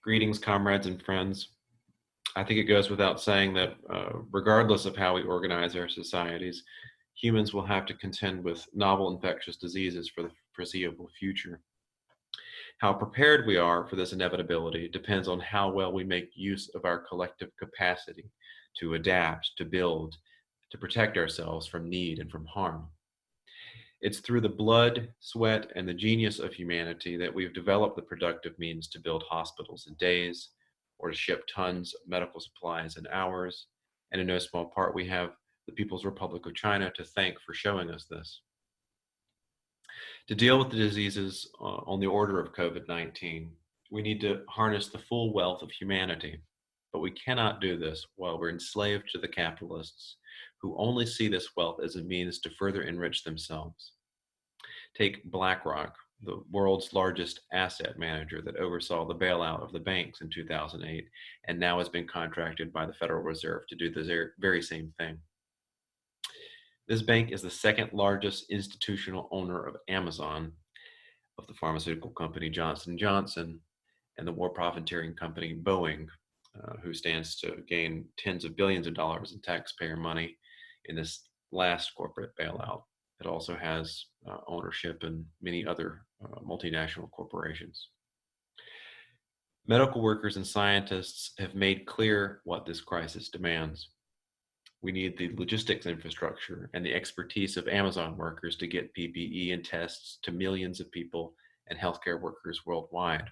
Greetings, comrades and friends. I think it goes without saying that regardless of how we organize our societies, humans will have to contend with novel infectious diseases for the foreseeable future. How prepared we are for this inevitability depends on how well we make use of our collective capacity to adapt, to build, to protect ourselves from need and from harm. It's through the blood, sweat, and the genius of humanity that we've developed the productive means to build hospitals in days or to ship tons of medical supplies in hours. And in no small part, we have the People's Republic of China to thank for showing us this. To deal with the diseases on the order of COVID-19, we need to harness the full wealth of humanity. But we cannot do this while we're enslaved to the capitalists who only see this wealth as a means to further enrich themselves. Take BlackRock, the world's largest asset manager that oversaw the bailout of the banks in 2008 and now has been contracted by the Federal Reserve to do the very same thing. This bank is the second largest institutional owner of Amazon, of the pharmaceutical company Johnson & Johnson, and the war profiteering company Boeing, who stands to gain tens of billions of dollars in taxpayer money in this last corporate bailout. It also has ownership in many other multinational corporations. Medical workers and scientists have made clear what this crisis demands. We need the logistics infrastructure and the expertise of Amazon workers to get PPE and tests to millions of people and healthcare workers worldwide.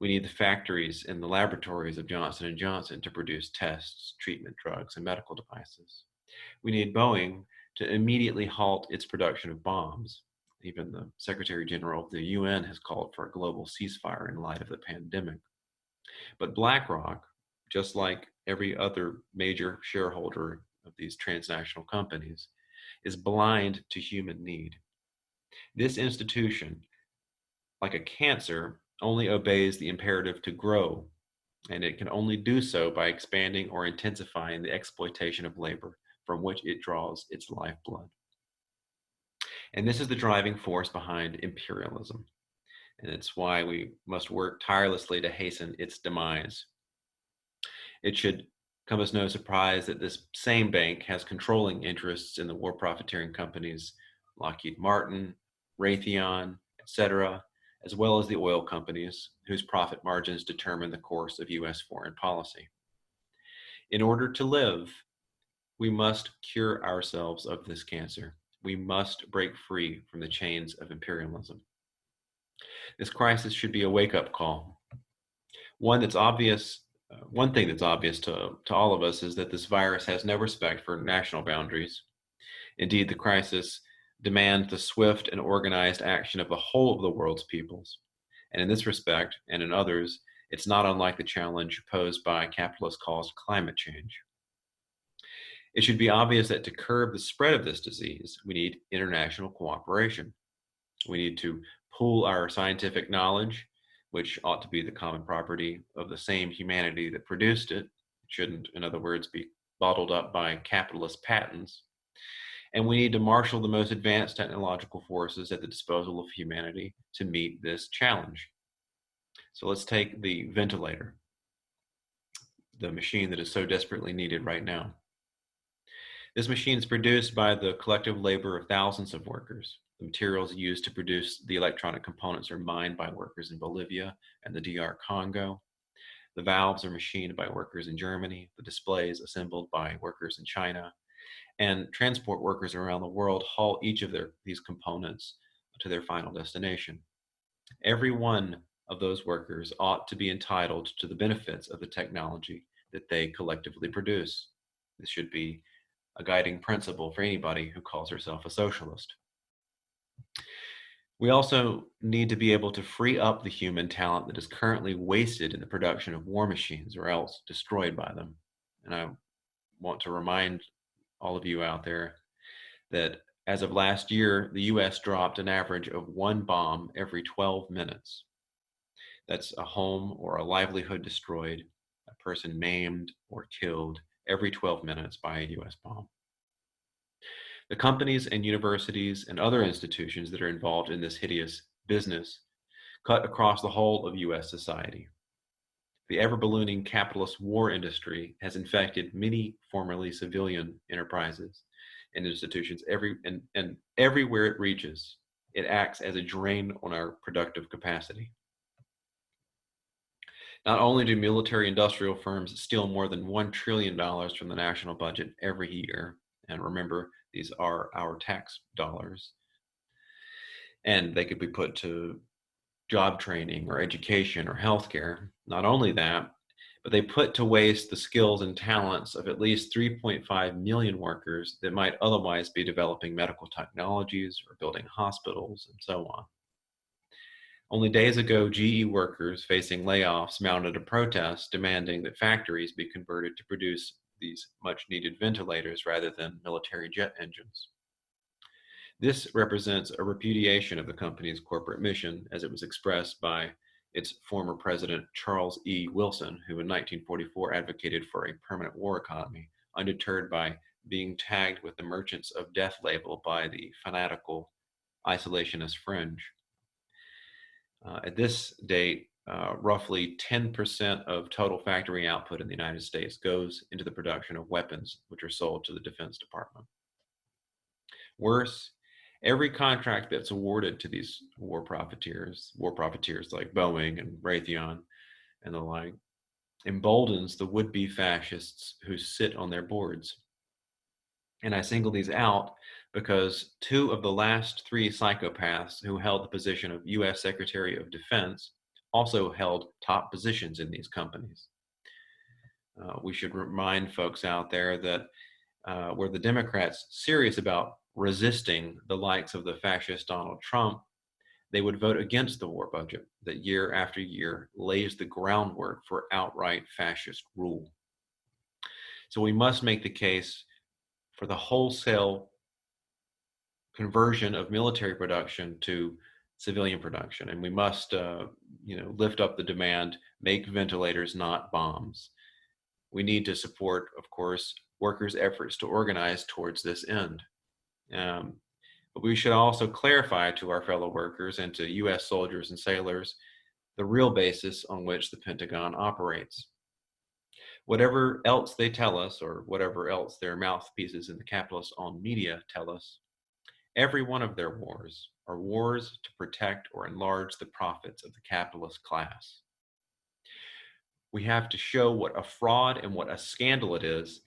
We need the factories and the laboratories of Johnson & Johnson to produce tests, treatment drugs, and medical devices. We need Boeing to immediately halt its production of bombs. Even the Secretary General of the UN has called for a global ceasefire in light of the pandemic. But BlackRock, just like every other major shareholder of these transnational companies, is blind to human need. This institution, like a cancer, only obeys the imperative to grow, and it can only do so by expanding or intensifying the exploitation of labor from which it draws its lifeblood. And this is the driving force behind imperialism, and it's why we must work tirelessly to hasten its demise. It should come as no surprise that this same bank has controlling interests in the war profiteering companies Lockheed Martin, Raytheon, etc., as well as the oil companies whose profit margins determine the course of U.S. foreign policy. In order to live, we must cure ourselves of this cancer. We must break free from the chains of imperialism. This crisis should be a wake-up call. One thing that's obvious to all of us is that this virus has no respect for national boundaries. Indeed, the crisis demands the swift and organized action of the whole of the world's peoples. And in this respect, and in others, it's not unlike the challenge posed by capitalist-caused climate change. It should be obvious that to curb the spread of this disease, we need international cooperation. We need to pool our scientific knowledge, which ought to be the common property of the same humanity that produced it. It shouldn't, in other words, be bottled up by capitalist patents. And we need to marshal the most advanced technological forces at the disposal of humanity to meet this challenge. So let's take the ventilator, the machine that is so desperately needed right now. This machine is produced by the collective labor of thousands of workers. The materials used to produce the electronic components are mined by workers in Bolivia and the DR Congo. The valves are machined by workers in Germany, the displays assembled by workers in China, and transport workers around the world haul each of these components to their final destination. Every one of those workers ought to be entitled to the benefits of the technology that they collectively produce. This should be a guiding principle for anybody who calls herself a socialist. We also need to be able to free up the human talent that is currently wasted in the production of war machines or else destroyed by them. And I want to remind all of you out there that as of last year, the US dropped an average of one bomb every 12 minutes. That's a home or a livelihood destroyed, a person maimed or killed every 12 minutes by a US bomb. The companies and universities and other institutions that are involved in this hideous business cut across the whole of US society. The ever-ballooning capitalist war industry has infected many formerly civilian enterprises and institutions and everywhere it reaches, it acts as a drain on our productive capacity. Not only do military industrial firms steal more than $1 trillion from the national budget every year, and remember, these are our tax dollars, and they could be put to job training or education or healthcare. Not only that, but they put to waste the skills and talents of at least 3.5 million workers that might otherwise be developing medical technologies or building hospitals and so on. Only days ago, GE workers facing layoffs mounted a protest demanding that factories be converted to produce these much needed ventilators rather than military jet engines. This represents a repudiation of the company's corporate mission as it was expressed by its former president, Charles E. Wilson, who in 1944 advocated for a permanent war economy, undeterred by being tagged with the Merchants of Death label by the fanatical isolationist fringe. At this date, roughly 10% of total factory output in the United States goes into the production of weapons, which are sold to the Defense Department. Worse, every contract that's awarded to these war profiteers like Boeing and Raytheon and the like, emboldens the would-be fascists who sit on their boards. And I single these out because two of the last three psychopaths who held the position of U.S. Secretary of Defense also held top positions in these companies. We should remind folks out there that were the Democrats serious about resisting the likes of the fascist Donald Trump, they would vote against the war budget that year after year lays the groundwork for outright fascist rule. So we must make the case for the wholesale conversion of military production to civilian production, and we must lift up the demand, make ventilators, not bombs. We need to support, of course, workers' efforts to organize towards this end. But we should also clarify to our fellow workers and to U.S. soldiers and sailors the real basis on which the Pentagon operates. Whatever else they tell us, or whatever else their mouthpieces in the capitalist-owned media tell us, every one of their wars are wars to protect or enlarge the profits of the capitalist class. We have to show what a fraud and what a scandal it is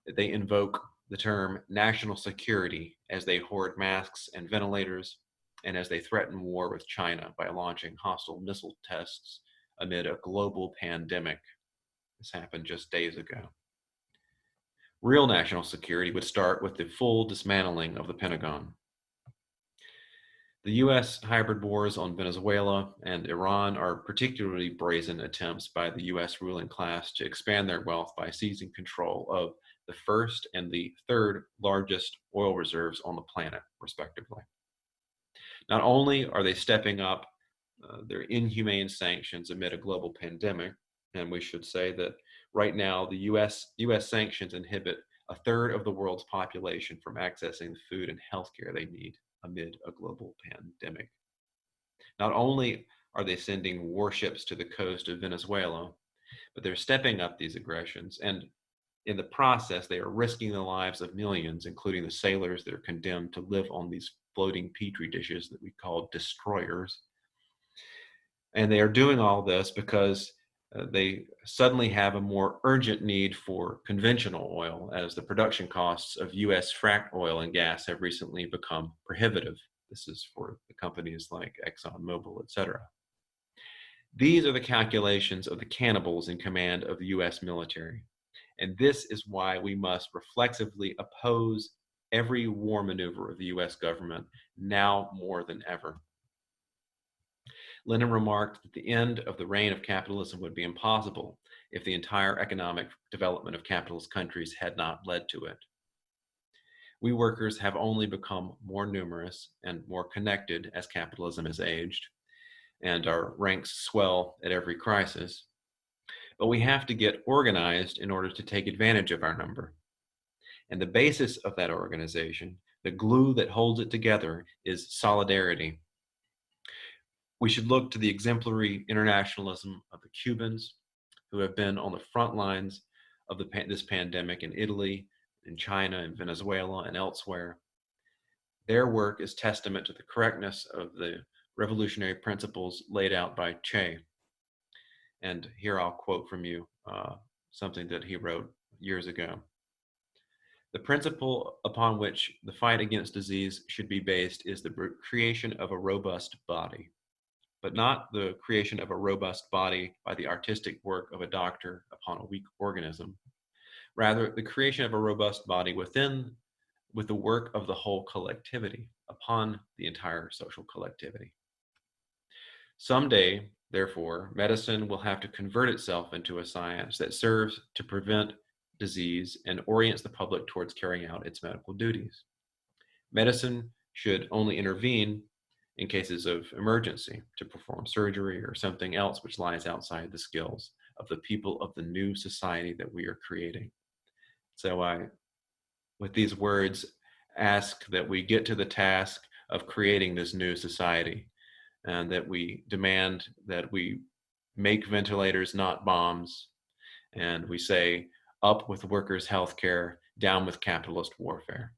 that they invoke the term national security as they hoard masks and ventilators, and as they threaten war with China by launching hostile missile tests amid a global pandemic. This happened just days ago. Real national security would start with the full dismantling of the Pentagon. The U.S. hybrid wars on Venezuela and Iran are particularly brazen attempts by the U.S. ruling class to expand their wealth by seizing control of the first and the third largest oil reserves on the planet, respectively. Not only are they stepping up their inhumane sanctions amid a global pandemic, and we should say that right now the U.S. sanctions inhibit a third of the world's population from accessing the food and healthcare they need amid a global pandemic. Not only are they sending warships to the coast of Venezuela, but they're stepping up these aggressions, and in the process, they are risking the lives of millions, including the sailors that are condemned to live on these floating petri dishes that we call destroyers. And they are doing all this because they suddenly have a more urgent need for conventional oil, as the production costs of U.S. fracked oil and gas have recently become prohibitive. This is for the companies like ExxonMobil, etc. These are the calculations of the cannibals in command of the U.S. military. And this is why we must reflexively oppose every war maneuver of the U.S. government now more than ever. Lenin remarked that the end of the reign of capitalism would be impossible if the entire economic development of capitalist countries had not led to it. We workers have only become more numerous and more connected as capitalism has aged, and our ranks swell at every crisis. But we have to get organized in order to take advantage of our number. And the basis of that organization, the glue that holds it together, is solidarity. We should look to the exemplary internationalism of the Cubans, who have been on the front lines of this pandemic in Italy, in China, in Venezuela, and elsewhere. Their work is testament to the correctness of the revolutionary principles laid out by Che. And here I'll quote from you something that he wrote years ago. The principle upon which the fight against disease should be based is the creation of a robust body, but not the creation of a robust body by the artistic work of a doctor upon a weak organism. Rather, the creation of a robust body with the work of the whole collectivity upon the entire social collectivity. Someday, therefore, medicine will have to convert itself into a science that serves to prevent disease and orients the public towards carrying out its medical duties. Medicine should only intervene in cases of emergency to perform surgery or something else which lies outside the skills of the people of the new society that we are creating. So I, with these words, ask that we get to the task of creating this new society, and that we demand that we make ventilators, not bombs, and we say, up with workers' health care, down with capitalist warfare.